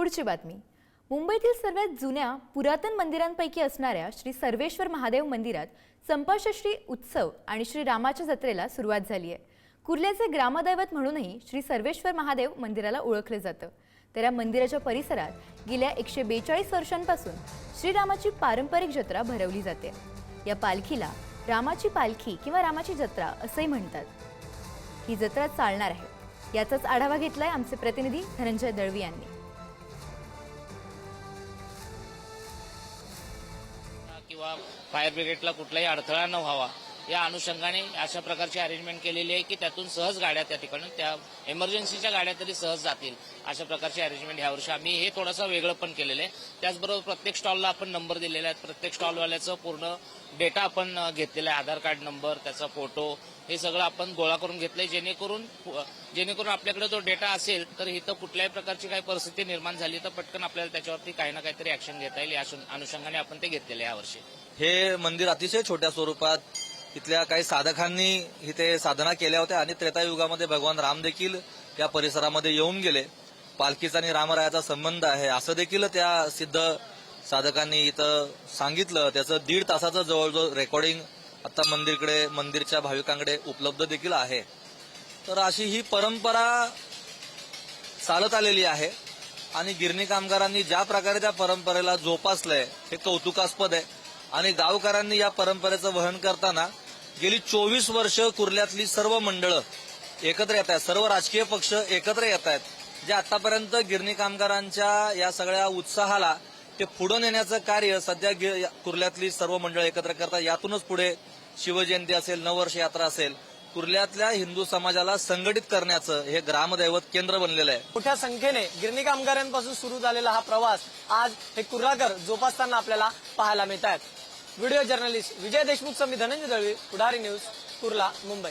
पुढची बातमी. मुंबईतील सर्वात जुन्या पुरातन मंदिरांपैकी असणाऱ्या श्री सर्वेश्वर महादेव मंदिरात संपाषष्ठी उत्सव आणि श्री रामाच्या जत्रेला सुरुवात झाली आहे. कुर्ल्याचे ग्रामदैवत म्हणूनही श्री सर्वेश्वर महादेव मंदिराला ओळखले जातं. तर या मंदिराच्या परिसरात गेल्या 142 वर्षांपासून श्रीरामाची पारंपरिक जत्रा भरवली जाते. या पालखीला रामाची पालखी किंवा रामाची जत्रा असंही म्हणतात. ही जत्रा चालणार आहे याचाच आढावा घेतलाय आमचे प्रतिनिधी धनंजय दळवी यांनी. किंवा फायर ब्रिगेडला कुठलाही अडथळा न व्हावा या अनुषंगाने अशा प्रकारची अरेंजमेंट केलेली आहे की त्यातून सहज गाड्या त्या ठिकाणी त्या इमर्जन्सीच्या गाड्या तरी सहज जातील अशा प्रकारची अरेंजमेंट यावर्षी आम्ही हे थोडंसं वेगळं पण केलेलं आहे. त्याचबरोबर प्रत्येक स्टॉलला आपण नंबर दिलेला आहे. प्रत्येक स्टॉलवाल्याचं पूर्ण डेटा आपण घेतलेला आहे. आधार कार्ड नंबर, त्याचा फोटो, हे सगळं आपण गोळा करून घेतलंय जेणेकरून आपल्याकडे जो डेटा असेल तर इथं कुठल्याही प्रकारची काही परिस्थिती निर्माण झाली तर पटकन आपल्याला त्याच्यावरती काही ना काहीतरी ऍक्शन घेता येईल या अनुषंगाने आपण ते घेतलेले आहे यावर्षी. हे मंदिर अतिशय छोट्या स्वरूपात इथल्या काही साधकांनी इथे साधना केल्या होत्या आणि त्रेतायुगामध्ये भगवान राम देखील या परिसरामध्ये येऊन गेले. पालखीचा आणि रामरायाचा संबंध आहे असं देखील त्या सिद्ध साधकांनी इथं सांगितलं. त्याचं 1.5 तासाचं जवळजवळ रेकॉर्डिंग आता मंदिरच्या भाविकांकडे उपलब्ध देखील आहे. तर अशी ही परंपरा चालत आलेली आहे आणि गिरणी कामगारांनी ज्या प्रकारे त्या परंपरेला जोपासलंय हे कौतुकास्पद आहे. आणि गावकऱ्यांनी या परंपरेचं वहन करताना गेली 24 वर्ष कुर्ल्यातली सर्व मंडळं एकत्र येत आहेत, सर्व राजकीय पक्ष एकत्र येत आहेत. जे आतापर्यंत गिरणी कामगारांच्या या सगळ्या उत्साहाला ते पुढे नेण्याचं कार्य सध्या कुर्ल्यातली सर्व मंडळ एकत्र करतात. यातूनच पुढे शिवजयंती असेल, नववर्ष यात्रा असेल, कुर्ल्यातल्या हिंदू समाजाला संघटित करण्याचं हे ग्रामदैवत केंद्र बनलेलं आहे. मोठ्या संख्येने गिरणी कामगारांपासून सुरू झालेला हा प्रवास आज हे कुर्लाकर जोपासताना आपल्याला पाहायला मिळत आहेत. व्हिडिओ जर्नलिस्ट विजय देशमुख समी धनंजय दळवी, पुढारी न्यूज, कुर्ला, मुंबई.